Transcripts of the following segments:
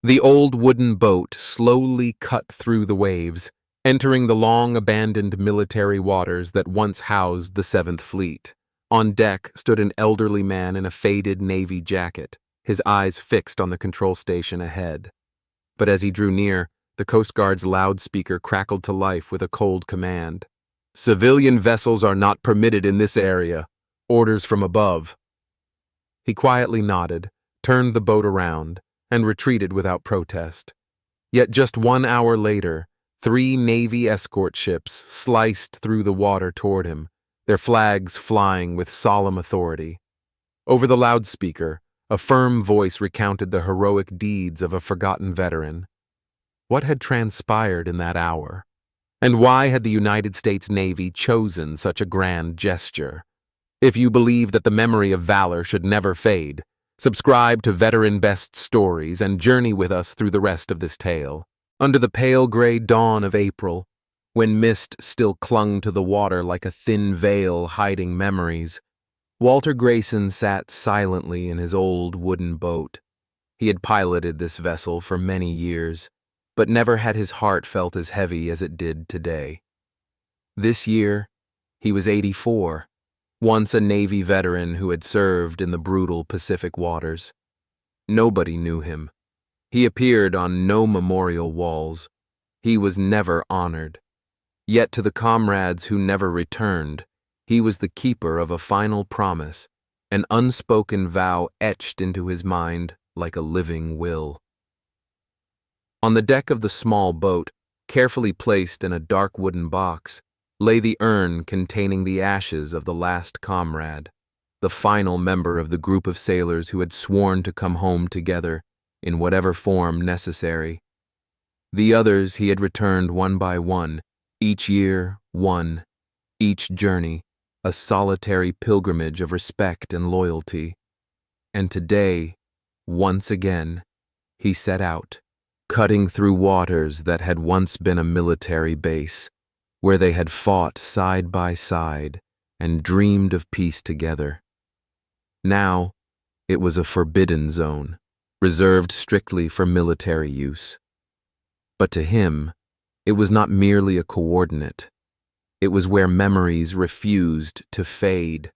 The old wooden boat slowly cut through the waves, entering the long-abandoned military waters that once housed the Seventh Fleet. On deck stood an elderly man in a faded navy jacket, his eyes fixed on the control station ahead. But as he drew near, the Coast Guard's loudspeaker crackled to life with a cold command. "Civilian vessels are not permitted in this area. Orders from above." He quietly nodded, turned the boat around, and retreated without protest. Yet just 1 hour later, 3 Navy escort ships sliced through the water toward him, their flags flying with solemn authority. Over the loudspeaker, a firm voice recounted the heroic deeds of a forgotten veteran. What had transpired in that hour? And why had the United States Navy chosen such a grand gesture? If you believe that the memory of valor should never fade, subscribe to Veteran Best Stories and journey with us through the rest of this tale. Under the pale gray dawn of April, when mist still clung to the water like a thin veil hiding memories, Walter Grayson sat silently in his old wooden boat. He had piloted this vessel for many years, but never had his heart felt as heavy as it did today. This year, he was 84, once a Navy veteran who had served in the brutal Pacific waters. Nobody knew him. He appeared on no memorial walls. He was never honored. Yet to the comrades who never returned, he was the keeper of a final promise, an unspoken vow etched into his mind like a living will. On the deck of the small boat, carefully placed in a dark wooden box, lay the urn containing the ashes of the last comrade, the final member of the group of sailors who had sworn to come home together in whatever form necessary. The others he had returned one by one, each year one, each journey a solitary pilgrimage of respect and loyalty. And today, once again, he set out, cutting through waters that had once been a military base, where they had fought side by side and dreamed of peace together. Now, it was a forbidden zone, reserved strictly for military use. But to him, it was not merely a coordinate. It was where memories refused to fade.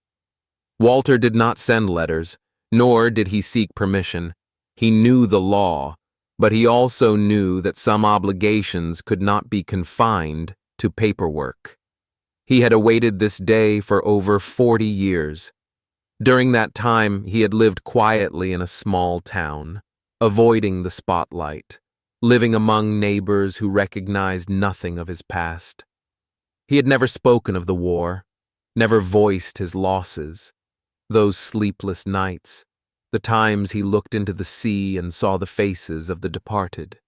Walter did not send letters, nor did he seek permission. He knew the law, but he also knew that some obligations could not be confined to paperwork. He had awaited this day for over 40 years. During that time, he had lived quietly in a small town, avoiding the spotlight, living among neighbors who recognized nothing of his past. He had never spoken of the war, never voiced his losses, those sleepless nights, the times he looked into the sea and saw the faces of the departed.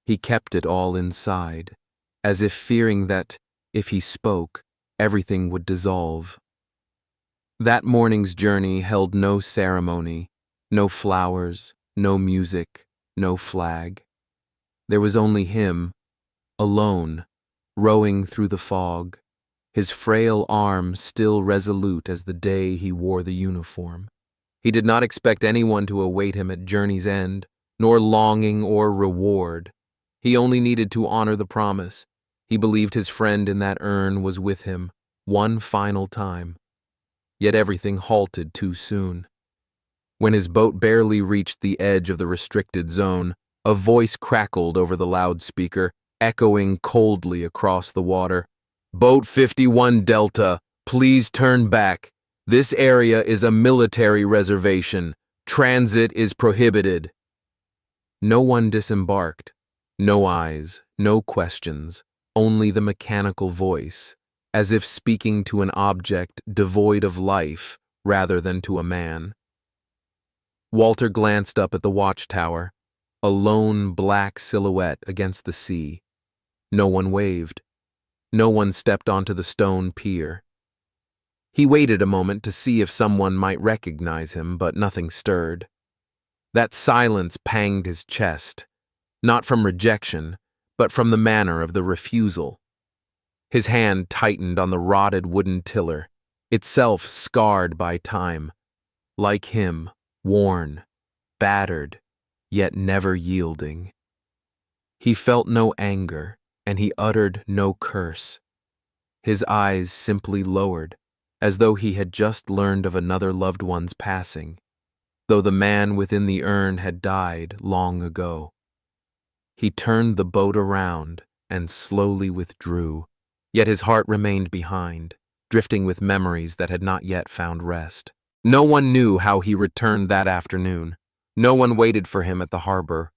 He kept it all inside, as if fearing that, if he spoke, everything would dissolve. That morning's journey held no ceremony, no flowers, no music, no flag. There was only him, alone, rowing through the fog, his frail arm still resolute as the day he wore the uniform. He did not expect anyone to await him at journey's end, nor longing or reward. He only needed to honor the promise. He believed his friend in that urn was with him, one final time. Yet everything halted too soon. When his boat barely reached the edge of the restricted zone, a voice crackled over the loudspeaker, echoing coldly across the water. "Boat 51 Delta, please turn back. This area is a military reservation. Transit is prohibited." No one disembarked. No eyes, no questions, only the mechanical voice, as if speaking to an object devoid of life rather than to a man. Walter glanced up at the watchtower, a lone black silhouette against the sea. No one waved. No one stepped onto the stone pier. He waited a moment to see if someone might recognize him, but nothing stirred. That silence panged his chest, not from rejection, but from the manner of the refusal. His hand tightened on the rotted wooden tiller, itself scarred by time. Like him, worn, battered, yet never yielding. He felt no anger, and he uttered no curse. His eyes simply lowered, as though he had just learned of another loved one's passing, though the man within the urn had died long ago. He turned the boat around and slowly withdrew, yet his heart remained behind, drifting with memories that had not yet found rest. No one knew how he returned that afternoon. No one waited for him at the harbor.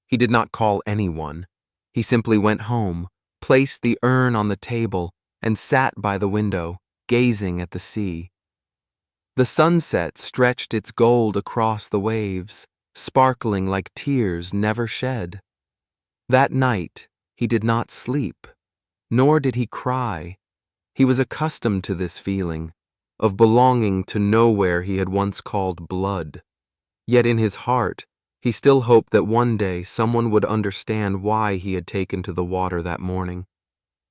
He did not call anyone. He simply went home, placed the urn on the table, and sat by the window, gazing at the sea. The sunset stretched its gold across the waves, sparkling like tears never shed. That night, he did not sleep, nor did he cry. He was accustomed to this feeling, of belonging to nowhere he had once called blood. Yet in his heart, he still hoped that one day someone would understand why he had taken to the water that morning,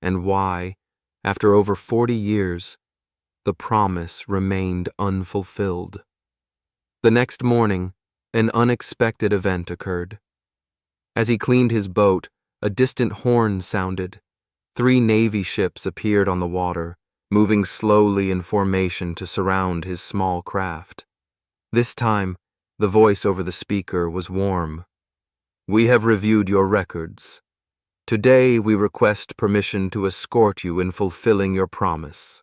and why, after over 40 years, the promise remained unfulfilled. The next morning, an unexpected event occurred. As he cleaned his boat, a distant horn sounded. 3 Navy ships appeared on the water, moving slowly in formation to surround his small craft. This time, the voice over the speaker was warm. "We have reviewed your records. Today we request permission to escort you in fulfilling your promise."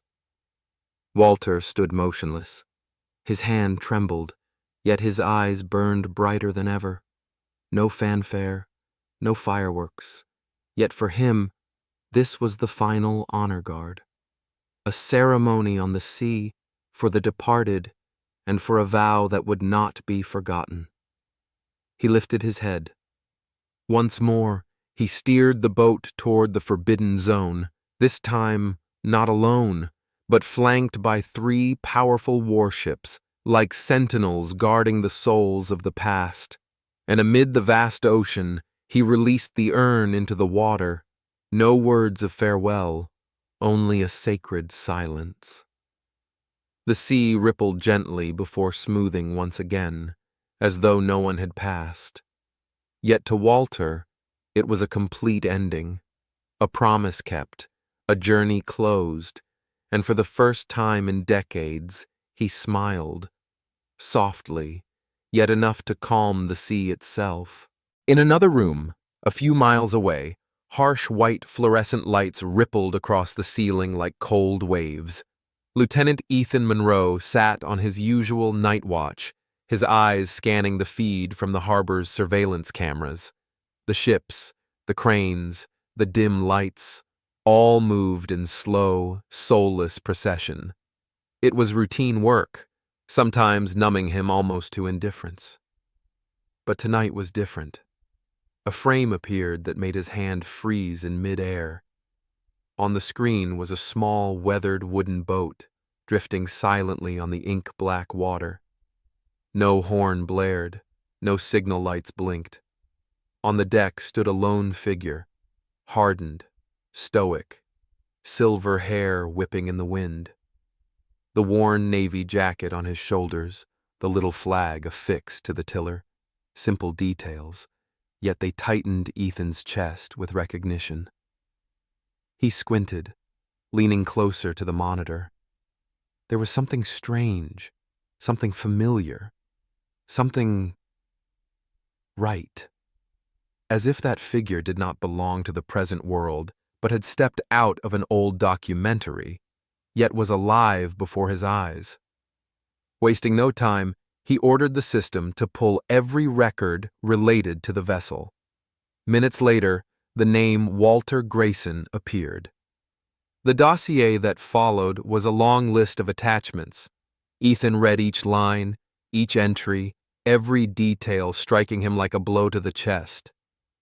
Walter stood motionless. His hand trembled, yet his eyes burned brighter than ever. No fanfare, no fireworks, yet for him, this was the final honor guard. A ceremony on the sea for the departed and for a vow that would not be forgotten. He lifted his head. Once more, he steered the boat toward the forbidden zone, this time not alone, but flanked by 3 powerful warships, like sentinels guarding the souls of the past. And amid the vast ocean, he released the urn into the water. No words of farewell, only a sacred silence. The sea rippled gently before smoothing once again, as though no one had passed. Yet to Walter, it was a complete ending, a promise kept, a journey closed, and for the first time in decades, he smiled, softly, yet enough to calm the sea itself. In another room, a few miles away, harsh white fluorescent lights rippled across the ceiling like cold waves. Lieutenant Ethan Monroe sat on his usual night watch, his eyes scanning the feed from the harbor's surveillance cameras. The ships, the cranes, the dim lights, all moved in slow, soulless procession. It was routine work, sometimes numbing him almost to indifference. But tonight was different. A frame appeared that made his hand freeze in mid-air. On the screen was a small, weathered wooden boat, drifting silently on the ink-black water. No horn blared, no signal lights blinked. On the deck stood a lone figure, hardened, stoic, silver hair whipping in the wind. The worn navy jacket on his shoulders, the little flag affixed to the tiller. Simple details, yet they tightened Ethan's chest with recognition. He squinted, leaning closer to the monitor. There was something strange, something familiar, something right. As if that figure did not belong to the present world, but had stepped out of an old documentary, yet was alive before his eyes. Wasting no time, he ordered the system to pull every record related to the vessel. Minutes later, the name Walter Grayson appeared. The dossier that followed was a long list of attachments. Ethan read each line, each entry, every detail striking him like a blow to the chest.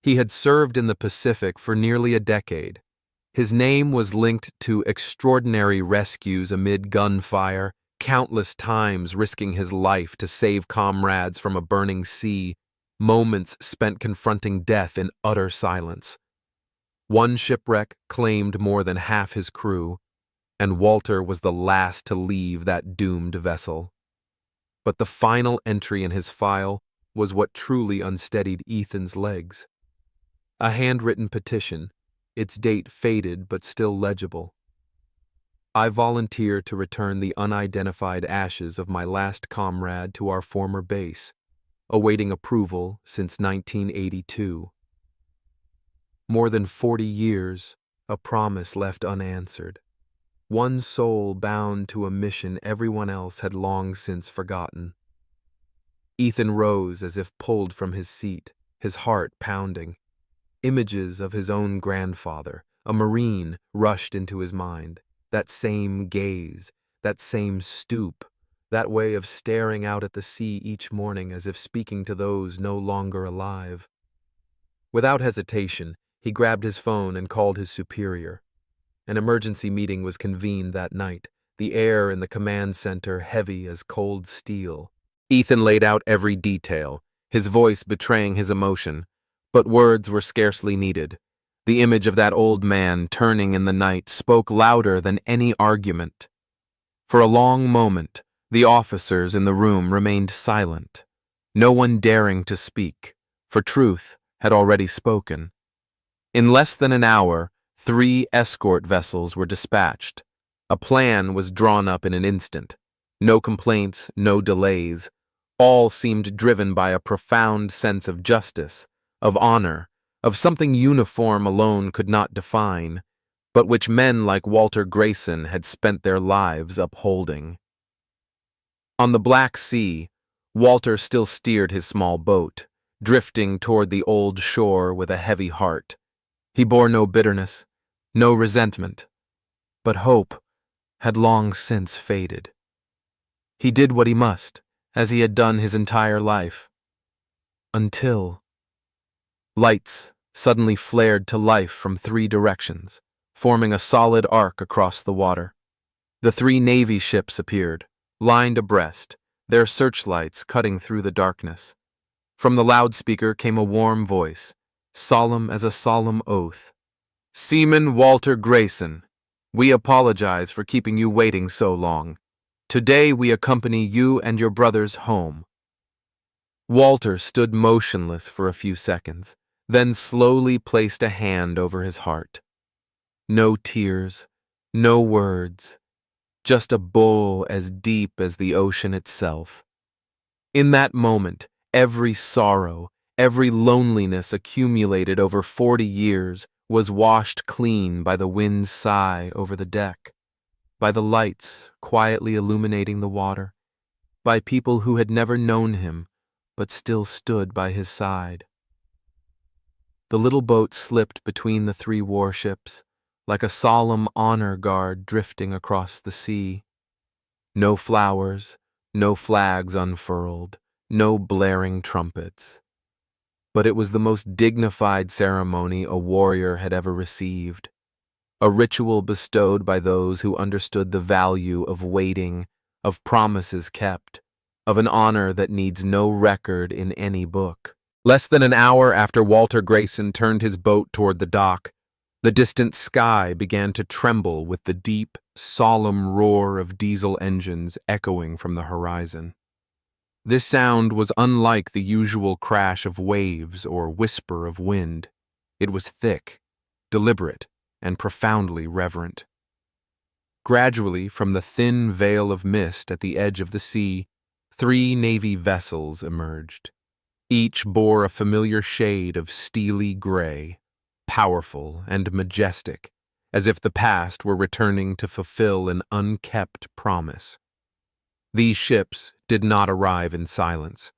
He had served in the Pacific for nearly a decade. His name was linked to extraordinary rescues amid gunfire, countless times risking his life to save comrades from a burning sea, moments spent confronting death in utter silence. One shipwreck claimed more than half his crew, and Walter was the last to leave that doomed vessel. But the final entry in his file was what truly unsteadied Ethan's legs. A handwritten petition, its date faded but still legible. I volunteer to return the unidentified ashes of my last comrade to our former base, awaiting approval since 1982. More than 40 years, a promise left unanswered. One soul bound to a mission everyone else had long since forgotten. Ethan rose as if pulled from his seat, his heart pounding. Images of his own grandfather, a Marine, rushed into his mind. That same gaze, that same stoop, that way of staring out at the sea each morning as if speaking to those no longer alive. Without hesitation, he grabbed his phone and called his superior. An emergency meeting was convened that night, the air in the command center heavy as cold steel. Ethan laid out every detail, his voice betraying his emotion, but words were scarcely needed. The image of that old man turning in the night spoke louder than any argument. For a long moment, the officers in the room remained silent, no one daring to speak, for truth had already spoken. In less than an hour, 3 escort vessels were dispatched. A plan was drawn up in an instant. No complaints, no delays. All seemed driven by a profound sense of justice, of honor, of something uniform alone could not define, but which men like Walter Grayson had spent their lives upholding. On the Black Sea, Walter still steered his small boat, drifting toward the old shore with a heavy heart. He bore no bitterness, no resentment, but hope had long since faded. He did what he must, as he had done his entire life. Until lights suddenly flared to life from 3 directions, forming a solid arc across the water. The 3 Navy ships appeared, lined abreast, their searchlights cutting through the darkness. From the loudspeaker came a warm voice, solemn as a solemn oath. "Seaman Walter Grayson, we apologize for keeping you waiting so long. Today we accompany you and your brothers home." Walter stood motionless for a few seconds, then slowly placed a hand over his heart. No tears, no words, just a bowl as deep as the ocean itself. In that moment, every sorrow, every loneliness accumulated over 40 years was washed clean by the wind's sigh over the deck, by the lights quietly illuminating the water, by people who had never known him but still stood by his side. The little boat slipped between the 3 warships, like a solemn honor guard drifting across the sea. No flowers, no flags unfurled, no blaring trumpets. But it was the most dignified ceremony a warrior had ever received, a ritual bestowed by those who understood the value of waiting, of promises kept, of an honor that needs no record in any book. Less than an hour after Walter Grayson turned his boat toward the dock, the distant sky began to tremble with the deep, solemn roar of diesel engines echoing from the horizon. This sound was unlike the usual crash of waves or whisper of wind. It was thick, deliberate, and profoundly reverent. Gradually, from the thin veil of mist at the edge of the sea, 3 Navy vessels emerged. Each bore a familiar shade of steely gray, powerful and majestic, as if the past were returning to fulfill an unkept promise. These ships did not arrive in silence.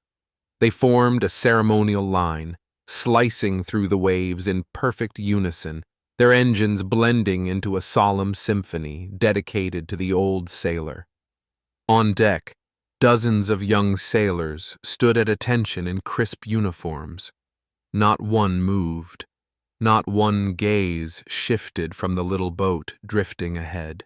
They formed a ceremonial line, slicing through the waves in perfect unison, their engines blending into a solemn symphony dedicated to the old sailor. On deck, dozens of young sailors stood at attention in crisp uniforms. Not one moved. Not one gaze shifted from the little boat drifting ahead.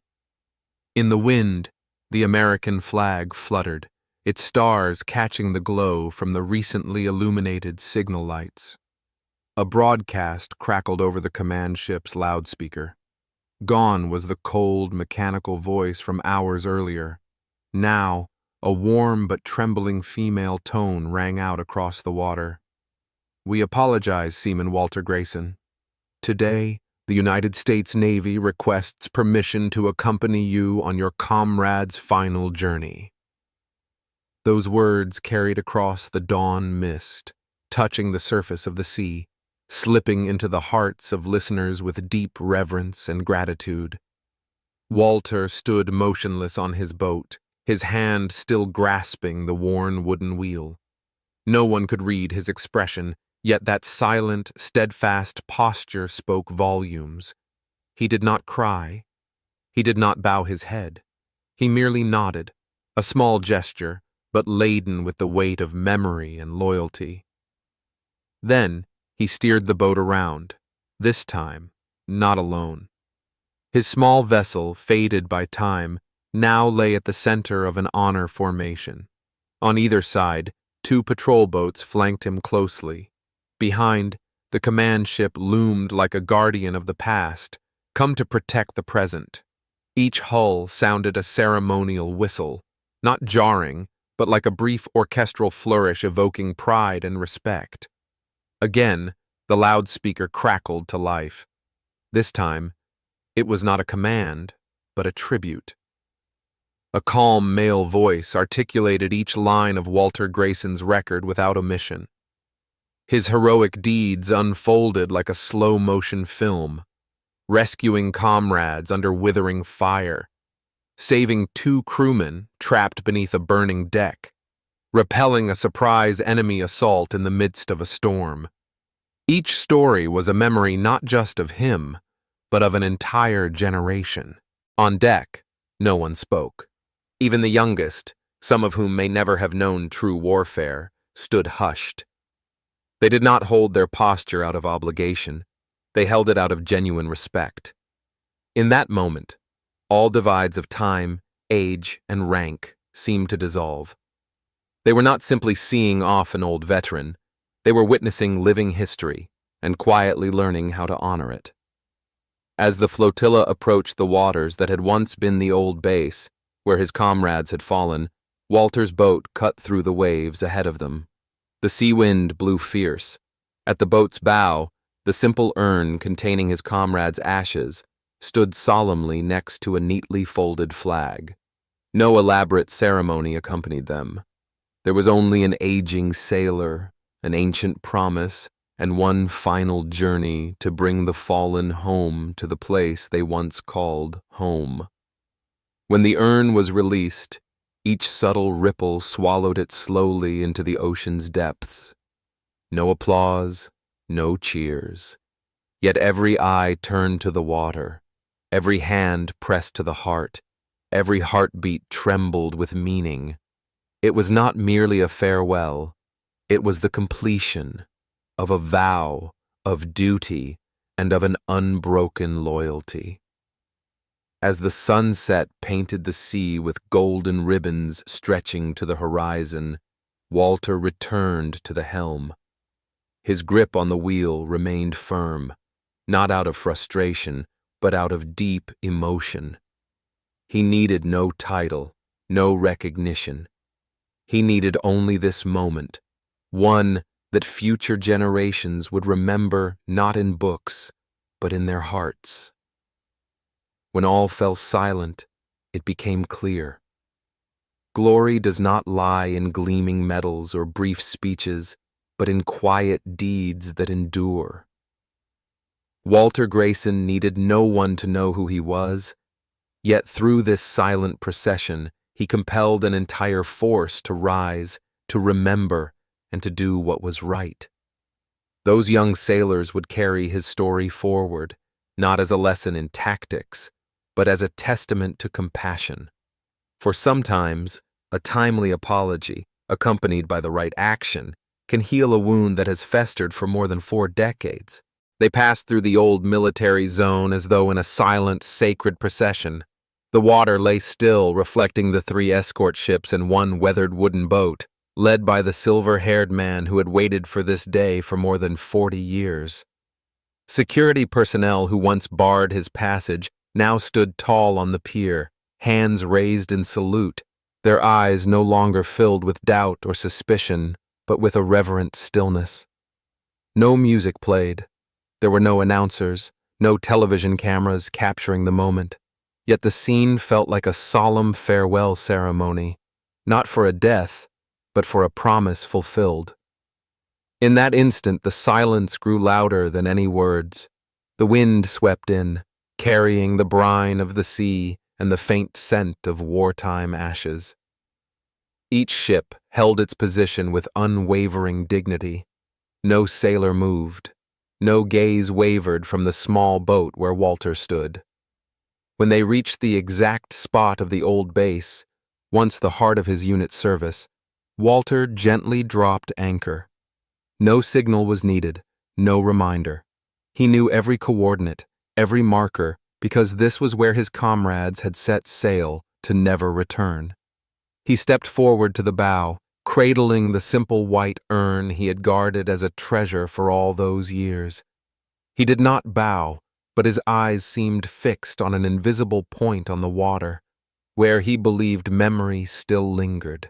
In the wind, the American flag fluttered, its stars catching the glow from the recently illuminated signal lights. A broadcast crackled over the command ship's loudspeaker. Gone was the cold, mechanical voice from hours earlier. Now, A warm but trembling female tone rang out across the water. "We apologize, Seaman Walter Grayson. Today, the United States Navy requests permission to accompany you on your comrade's final journey." Those words carried across the dawn mist, touching the surface of the sea, slipping into the hearts of listeners with deep reverence and gratitude. Walter stood motionless on his boat, his hand still grasping the worn wooden wheel. No one could read his expression, yet that silent, steadfast posture spoke volumes. He did not cry. He did not bow his head. He merely nodded, a small gesture, but laden with the weight of memory and loyalty. Then he steered the boat around, this time not alone. His small vessel, faded by time, now lay at the center of an honor formation. On either side, 2 patrol boats flanked him closely. Behind, the command ship loomed like a guardian of the past, come to protect the present. Each hull sounded a ceremonial whistle, not jarring, but like a brief orchestral flourish evoking pride and respect. Again, the loudspeaker crackled to life. This time, it was not a command, but a tribute. A calm male voice articulated each line of Walter Grayson's record without omission. His heroic deeds unfolded like a slow-motion film, rescuing comrades under withering fire, saving 2 crewmen trapped beneath a burning deck, repelling a surprise enemy assault in the midst of a storm. Each story was a memory not just of him, but of an entire generation. On deck, no one spoke. Even the youngest, some of whom may never have known true warfare, stood hushed. They did not hold their posture out of obligation. They held it out of genuine respect. In that moment, all divides of time, age, and rank seemed to dissolve. They were not simply seeing off an old veteran. They were witnessing living history and quietly learning how to honor it. As the flotilla approached the waters that had once been the old base, where his comrades had fallen, Walter's boat cut through the waves ahead of them. The sea wind blew fierce. At the boat's bow, the simple urn containing his comrades' ashes stood solemnly next to a neatly folded flag. No elaborate ceremony accompanied them. There was only an aging sailor, an ancient promise, and one final journey to bring the fallen home to the place they once called home. When the urn was released, each subtle ripple swallowed it slowly into the ocean's depths. No applause, no cheers. Yet every eye turned to the water, every hand pressed to the heart, every heartbeat trembled with meaning. It was not merely a farewell, it was the completion of a vow, of duty, and of an unbroken loyalty. As the sunset painted the sea with golden ribbons stretching to the horizon, Walter returned to the helm. His grip on the wheel remained firm, not out of frustration, but out of deep emotion. He needed no title, no recognition. He needed only this moment, one that future generations would remember not in books, but in their hearts. When all fell silent, it became clear. Glory does not lie in gleaming medals or brief speeches, but in quiet deeds that endure. Walter Grayson needed no one to know who he was, yet through this silent procession, he compelled an entire force to rise, to remember, and to do what was right. Those young sailors would carry his story forward, not as a lesson in tactics, but as a testament to compassion. For sometimes, a timely apology, accompanied by the right action, can heal a wound that has festered for more than 4 decades. They passed through the old military zone as though in a silent, sacred procession. The water lay still, reflecting the 3 escort ships and 1 weathered wooden boat, led by the silver-haired man who had waited for this day for more than 40 years. Security personnel who once barred his passage now stood tall on the pier, hands raised in salute, their eyes no longer filled with doubt or suspicion, but with a reverent stillness. No music played. There were no announcers, no television cameras capturing the moment. Yet the scene felt like a solemn farewell ceremony, not for a death, but for a promise fulfilled. In that instant, the silence grew louder than any words. The wind swept in, carrying the brine of the sea and the faint scent of wartime ashes. Each ship held its position with unwavering dignity. No sailor moved. No gaze wavered from the small boat where Walter stood. When they reached the exact spot of the old base, once the heart of his unit's service, Walter gently dropped anchor. No signal was needed, no reminder. He knew every coordinate, every marker, because this was where his comrades had set sail to never return. He stepped forward to the bow, cradling the simple white urn he had guarded as a treasure for all those years. He did not bow, but his eyes seemed fixed on an invisible point on the water, where he believed memory still lingered.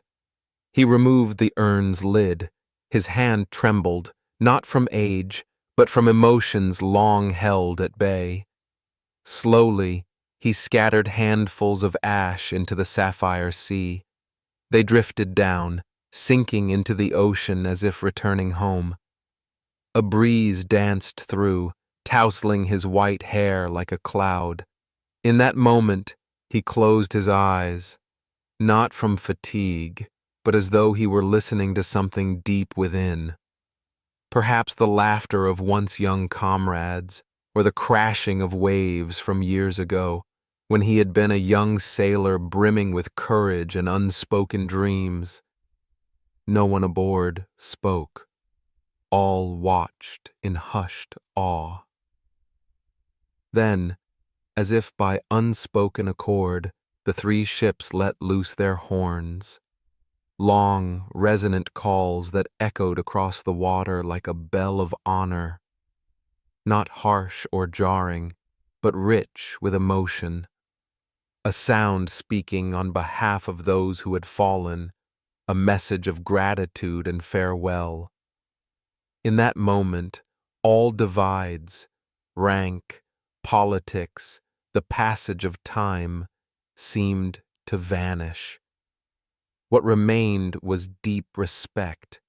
He removed the urn's lid. His hand trembled, not from age, but from emotions long held at bay. Slowly, he scattered handfuls of ash into the sapphire sea. They drifted down, sinking into the ocean as if returning home. A breeze danced through, tousling his white hair like a cloud. In that moment, he closed his eyes, not from fatigue, but as though he were listening to something deep within. Perhaps the laughter of once young comrades, or the crashing of waves from years ago, when he had been a young sailor brimming with courage and unspoken dreams. No one aboard spoke. All watched in hushed awe. Then, as if by unspoken accord, the three ships let loose their horns. Long, resonant calls that echoed across the water like a bell of honor. Not harsh or jarring, but rich with emotion. A sound speaking on behalf of those who had fallen, a message of gratitude and farewell. In that moment, all divides, rank, politics, the passage of time, seemed to vanish. What remained was deep respect,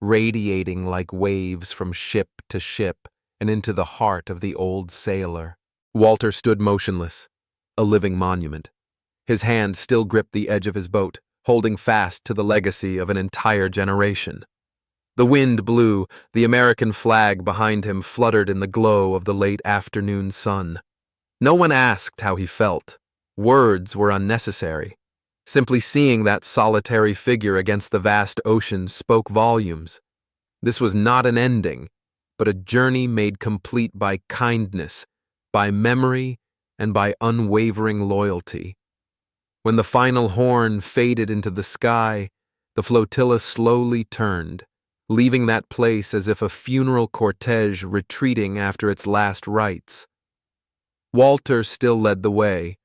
radiating like waves from ship to ship and into the heart of the old sailor. Walter stood motionless, a living monument. His hand still gripped the edge of his boat, holding fast to the legacy of an entire generation. The wind blew, the American flag behind him fluttered in the glow of the late afternoon sun. No one asked how he felt. Words were unnecessary. Simply seeing that solitary figure against the vast ocean spoke volumes. This was not an ending, but a journey made complete by kindness, by memory, and by unwavering loyalty. When the final horn faded into the sky, the flotilla slowly turned, leaving that place as if a funeral cortege retreating after its last rites. Walter still led the way,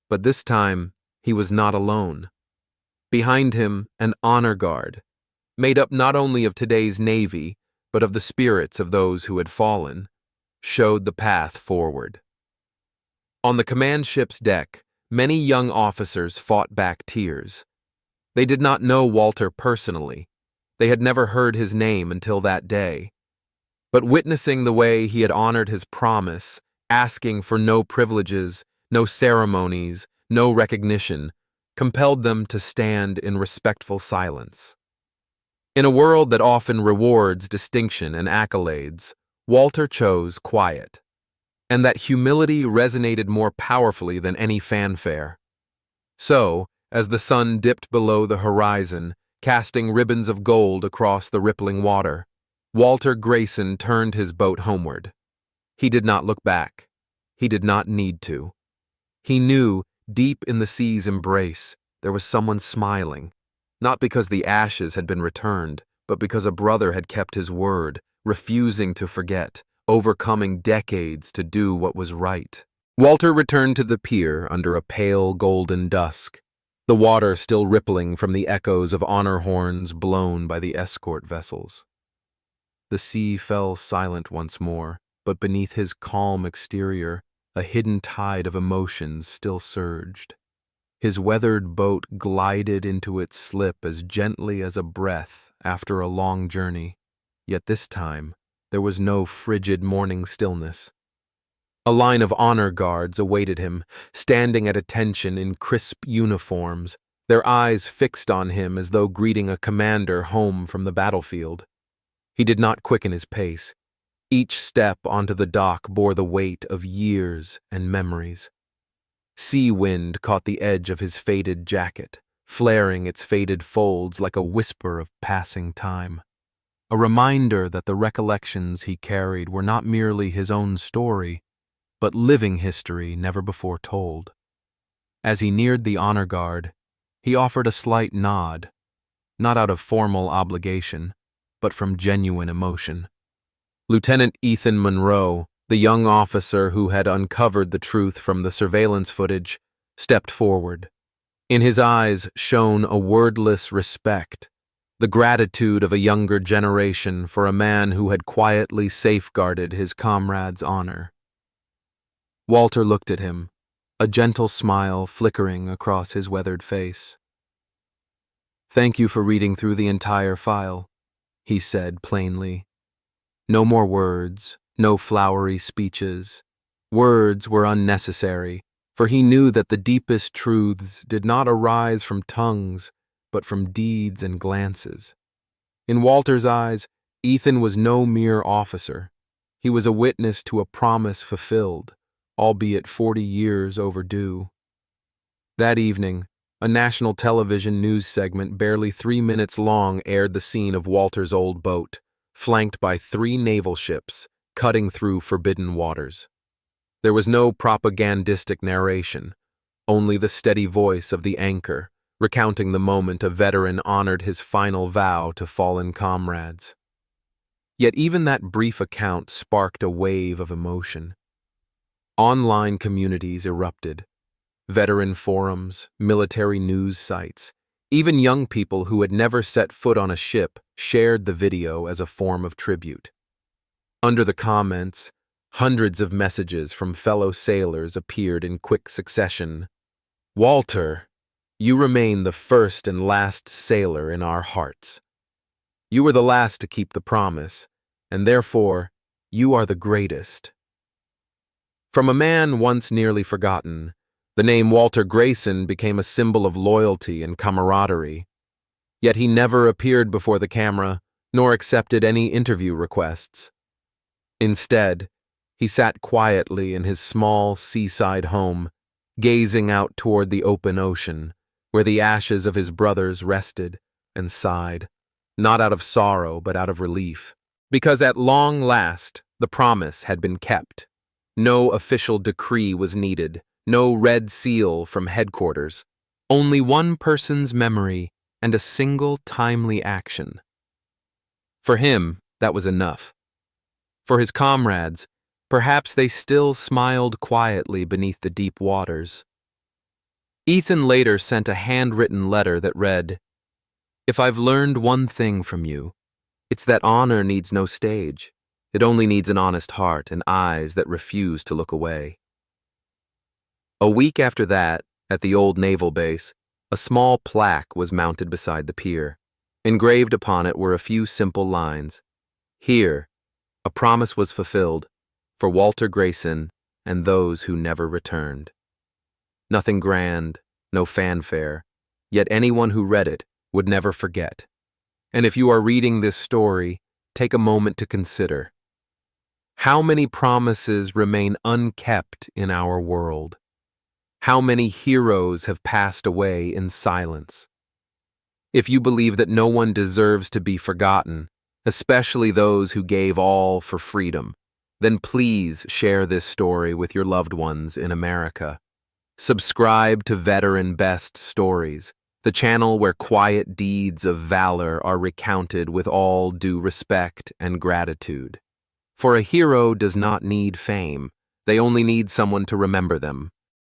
but this time he was not alone. Behind him, an honor guard, made up not only of today's Navy, but of the spirits of those who had fallen, showed the path forward. On the command ship's deck, many young officers fought back tears. They did not know Walter personally. They had never heard his name until that day. But witnessing the way he had honored his promise, asking for no privileges, no ceremonies, no recognition, compelled them to stand in respectful silence. In a world that often rewards distinction and accolades, Walter chose quiet, and that humility resonated more powerfully than any fanfare. So, as the sun dipped below the horizon, casting ribbons of gold across the rippling water, Walter Grayson turned his boat homeward. He did not look back. He did not need to. He knew, deep in the sea's embrace, there was someone smiling, not because the ashes had been returned, but because a brother had kept his word, refusing to forget, overcoming decades to do what was right. Walter returned to the pier under a pale golden dusk. the water still rippling from the echoes of honor horns blown by the escort vessels. The sea fell silent once more, but beneath his calm exterior, a hidden tide of emotions still surged. His weathered boat glided into its slip as gently as a breath after a long journey, yet this time there was no frigid morning stillness. A line of honor guards awaited him, standing at attention in crisp uniforms, their eyes fixed on him as though greeting a commander home from the battlefield. He did not quicken his pace. Each step onto the dock bore the weight of years and memories. Sea wind caught the edge of his faded jacket, flaring its faded folds like a whisper of passing time. A reminder that the recollections he carried were not merely his own story, but living history never before told. As he neared the honor guard, he offered a slight nod, not out of formal obligation, but from genuine emotion. Lieutenant Ethan Monroe, the young officer who had uncovered the truth from the surveillance footage, stepped forward. In his eyes shone a wordless respect, the gratitude of a younger generation for a man who had quietly safeguarded his comrade's honor. Walter looked at him, a gentle smile flickering across his weathered face. "Thank you for reading through the entire file," he said plainly. No more words, no flowery speeches. Words were unnecessary, for he knew that the deepest truths did not arise from tongues, but from deeds and glances. In Walter's eyes, Ethan was no mere officer. He was a witness to a promise fulfilled, albeit 40 years overdue. That evening, a national television news segment barely 3 minutes long aired the scene of Walter's old boat, flanked by 3 naval ships, cutting through forbidden waters. There was no propagandistic narration, only the steady voice of the anchor, recounting the moment a veteran honored his final vow to fallen comrades. Yet even that brief account sparked a wave of emotion. Online communities erupted. Veteran forums, military news sites, even young people who had never set foot on a ship shared the video as a form of tribute. Under the comments, hundreds of messages from fellow sailors appeared in quick succession. "Walter, you remain the first and last sailor in our hearts. You were the last to keep the promise, and therefore, you are the greatest." From a man once nearly forgotten, the name Walter Grayson became a symbol of loyalty and camaraderie. Yet he never appeared before the camera, nor accepted any interview requests. Instead, he sat quietly in his small seaside home, gazing out toward the open ocean, where the ashes of his brothers rested, and sighed, not out of sorrow but out of relief, because at long last the promise had been kept. No official decree was needed, no red seal from headquarters, only one person's memory and a single timely action. For him, that was enough. For his comrades, perhaps they still smiled quietly beneath the deep waters. Ethan later sent a handwritten letter that read, "If I've learned one thing from you, it's that honor needs no stage. It only needs an honest heart and eyes that refuse to look away." A week after that, at the old naval base, a small plaque was mounted beside the pier. Engraved upon it were a few simple lines. Here, a promise was fulfilled for Walter Grayson and those who never returned. Nothing grand, no fanfare, yet anyone who read it would never forget. And if you are reading this story, take a moment to consider. How many promises remain unkept in our world? How many heroes have passed away in silence? If you believe that no one deserves to be forgotten, especially those who gave all for freedom, then please share this story with your loved ones in America. Subscribe to Veteran Best Stories, the channel where quiet deeds of valor are recounted with all due respect and gratitude. For a hero does not need fame, they only need someone to remember them.